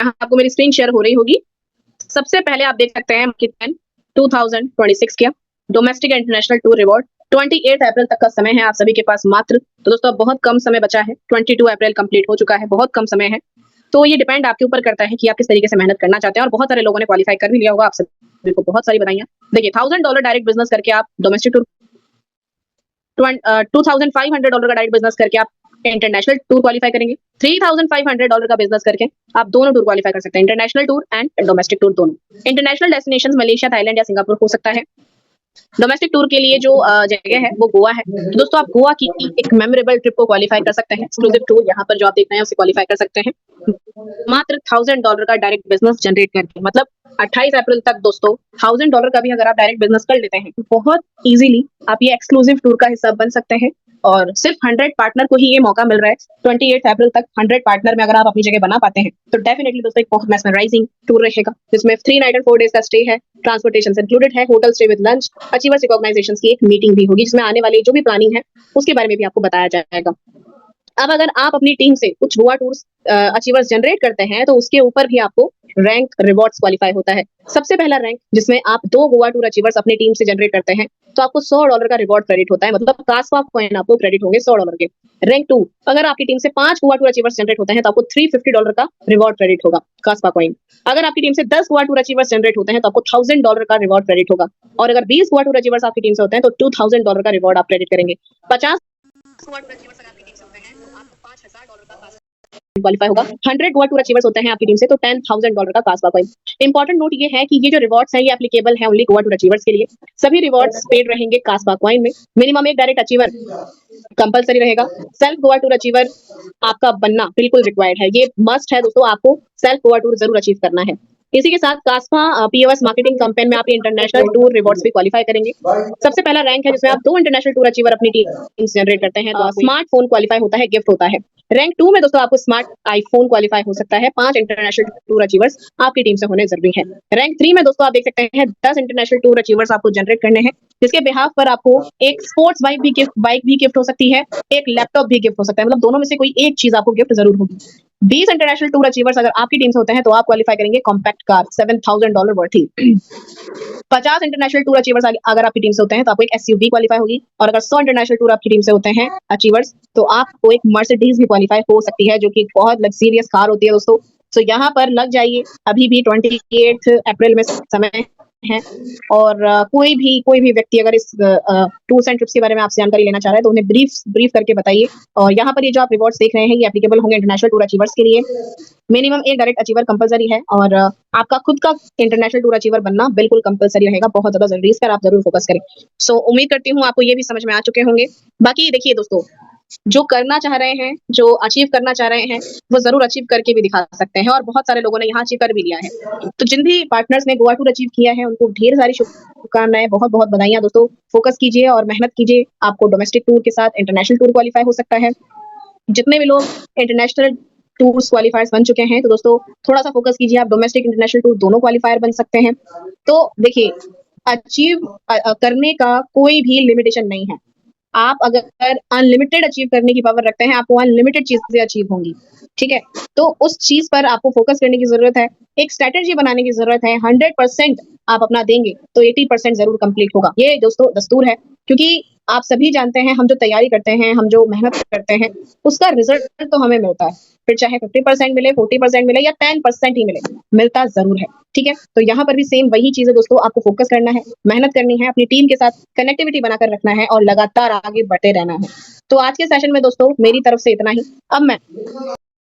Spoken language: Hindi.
यहाँ आपको मेरी स्क्रीन शेयर हो रही होगी। सबसे पहले आप देख सकते हैं मार्केट प्लान 2026 का डोमेस्टिक इंटरनेशनल टूर रिवॉर्ड 28 अप्रैल तक का समय है आप सभी के पास मात्र। तो दोस्तों बहुत कम समय बचा है, 22 अप्रैल कंप्लीट हो चुका है, बहुत कम समय है। तो ये डिपेंड आपके ऊपर करता है कि आप किस तरीके से मेहनत करना चाहते हैं, और बहुत सारे लोगों ने क्वालिफाई कर भी लिया होगा। आप सभी को बहुत सारी बधाइयां। देखिए $1000 डायरेक्ट बिजनेस करके आप डोमेस्टिक टूर, $2500 का डायरेक्ट बिजनेस करके आप इंटरनेशनल टूर क्वालिफाई करेंगे। $3500 का बिजनेस करके आप दोनों टूर क्वालिफाई कर सकते हैं, international tour and domestic tour दोनों। इंटरनेशनल डेस्टिनेशंस मलेशिया, थाईलैंड या सिंगापुर हो सकता है। डोमेस्टिक टूर के लिए जो जगह है वो गोवा है। तो दोस्तों आप गोवा की एक मेमोरेबल ट्रिप को क्वालिफाई कर सकते हैं। एक्सक्लूसिव टूर यहाँ पर जो आप देख रहे हैं उसे क्वालिफाई कर सकते हैं मात्र $1000 का डायरेक्ट बिजनेस जनरेट करके। मतलब 28 अप्रैल तक दोस्तों $1000 का भी अगर आप डायरेक्ट बिजनेस कर लेते हैं तो बहुत इजीली आप ये एक्सक्लूसिव टूर का हिस्सा बन सकते हैं। और सिर्फ 100 पार्टनर को ही ये मौका मिल रहा है। 28 अप्रैल तक 100 पार्टनर में अगर आप अपनी जगह बना पाते हैं तो डेफिनेटली दोस्तों एक बहुत मेस्मराइजिंग टूर रहेगा, जिसमें 3 नाइट और 4 डेज का स्टे है, ट्रांसपोर्टेशन इंक्लूडेड है, hotel stay with lunch, achievers recognition की एक मीटिंग भी होगी जिसमें आने वाली जो भी प्लानिंग है उसके बारे में भी आपको बताया जाएगा। अब अगर आप अपनी टीम से कुछ गोवा टूर्स अचीवर्स जनरेट करते हैं तो उसके ऊपर भी आपको रैंक रिवॉर्ड्स क्वालिफाई होता है। सबसे पहला रैंक जिसमें आप 2 गोवा टूर अचीवर्स अपनी टीम से जनरेट करते हैं तो आपको $100 का रिवॉर्ड क्रेडिट होता है, मतलब कास्पा कॉइन आपको क्रेडिट होंगे $100 के। रैंक 2 अगर आपकी टीम से 5 गोवा टूर अचीवर्स जनरेट होते हैं तो आपको $350 का रिवॉर्ड क्रेडिट होगा कास्पा कॉइन। अगर आपकी टीम से 10 गोवा टूर अचीवर्स जनरेट होते हैं तो आपको $1000 का रिवॉर्ड क्रेडिट होगा। और अगर 20 गोवा टूर अचीवर्स आपकी टीम से होते हैं तो $2000 का रिवॉर्ड आप क्रेडिट करेंगे। 50 गोवा टूर अचीवर्स अगर आपकी टीम से होते हैं तो आपको $5000 का क्वालिफाई होगा। 100 गोवा टूर अचीवर्स होते हैं आपकी टीम से तो $10,000 का कास्पा कॉइन। इंपॉर्टेंट नोट ये है कि ये जो रिवॉर्ड्स हैं ये एप्लीकेबल है ओनली गोवा टूर अचीवर्स के लिए। सभी रिवॉर्ड्स पेड रहेंगे कास्पा कॉइन में। मिनिमम एक डायरेक्ट अचीवर कंपलसरी रहेगा। सेल्फ गोवा टूर अचीवर आपका बनना बिल्कुल रिक्वायर्ड है, ये मस्ट है दोस्तों, आपको सेल्फ गोवा टूर जरूर अचीव करना है। इसी के साथ कास्पा पीओएस मार्केटिंग कैंपेन में आप इंटरनेशनल टूर रिवॉर्ड्स भी क्वालिफाई करेंगे। सबसे पहला रैंक है जिसमें आप 2 इंटरनेशनल टूर अचीवर अपनी टीम से जनरेट करते हैं तो स्मार्टफोन क्वालिफाई होता है, गिफ्ट होता है। रैंक 2 में दोस्तों आपको स्मार्ट आईफोन क्वालिफाई हो सकता है। 5 इंटरनेशनल टूर अचीवर्स आपकी टीम से होने जरूरी है। रैंक 3 में दोस्तों आप देख सकते हैं 10 इंटरनेशनल टूर अचीवर्स आपको जनरेट करने हैं, जिसके बिहाफ पर आपको एक स्पोर्ट्स बाइक भी गिफ्ट हो सकती है, एक लैपटॉप भी गिफ्ट हो सकता है, मतलब दोनों में से कोई एक चीज आपको गिफ्ट जरूर होगी। 20 इंटरनेशनल टूर अचीवर्स अगर आपकी टीम से होते हैं तो आप क्वालिफाई करेंगे compact car $7000 worthy. 50 international tour achievers अगर आपकी टीम से होते हैं तो आपको एक एसयूवी क्वालिफाई होगी। और अगर 100 इंटरनेशनल टूर आपकी टीम से होते हैं अचीवर्स तो आपको एक मर्सिडीज भी क्वालिफाई हो सकती है, जो कि बहुत लग्जरियस कार होती है दोस्तों। तो यहाँ पर लग जाइए, अभी भी 28 अप्रैल में समय है। और कोई भी व्यक्ति अगर इस टूर्स एंड ट्रिप्स के बारे में आपसे जानकारी लेना चाह रहा है तो उन्हें ब्रीफ करके बताइए। और यहाँ पर ये जो आप रिवॉर्ड्स देख रहे हैं ये एप्लीकेबल होंगे इंटरनेशनल टूर अचीवर्स के लिए। मिनिमम एक डायरेक्ट अचीवर कंपलसरी है और आपका खुद का इंटरनेशनल टूर अचीवर बनना बिल्कुल कंपलसरी रहेगा, बहुत ज्यादा जरूरी है, इस पर आप जरूर फोकस करें। सो उम्मीद करती हूँ आपको ये भी समझ में आ चुके होंगे। बाकी देखिए दोस्तों, जो करना चाह रहे हैं, जो अचीव करना चाह रहे हैं वो जरूर अचीव करके भी दिखा सकते हैं, और बहुत सारे लोगों ने यहाँ अचीव कर भी लिया है। तो जिन भी पार्टनर्स ने गोवा टूर अचीव किया है उनको ढेर सारी शुभकामनाएं, बहुत बहुत बधाइयां दोस्तों। फोकस कीजिए और मेहनत कीजिए, आपको डोमेस्टिक टूर के साथ इंटरनेशनल टूर क्वालिफाई हो सकता है। जितने भी लोग इंटरनेशनल टूर्स क्वालिफायर्स बन चुके हैं तो दोस्तों थोड़ा सा फोकस कीजिए, आप डोमेस्टिक इंटरनेशनल टूर दोनों क्वालिफायर बन सकते हैं। तो देखिए, अचीव करने का कोई भी लिमिटेशन नहीं है। आप अगर अनलिमिटेड अचीव करने की पावर रखते हैं, आपको अनलिमिटेड चीजें अचीव होंगी, ठीक है। तो उस चीज पर आपको फोकस करने की जरूरत है, एक स्ट्रेटेजी बनाने की जरूरत है। 100% आप अपना देंगे तो 80% जरूर कंप्लीट होगा। ये दोस्तों दस्तूर है, क्योंकि आप सभी जानते हैं हम जो तैयारी करते हैं, हम जो मेहनत करते हैं उसका रिजल्ट तो हमें मिलता है, फिर चाहे 50% मिले, 40% मिले या 10% ही मिले, मिलता जरूर है, ठीक है। तो यहाँ पर भी सेम वही चीज है दोस्तों, आपको फोकस करना है, मेहनत करनी है, अपनी टीम के साथ कनेक्टिविटी बनाकर रखना है और लगातार आगे बढ़ते रहना है। तो आज के सेशन में दोस्तों मेरी तरफ से इतना ही। अब मैं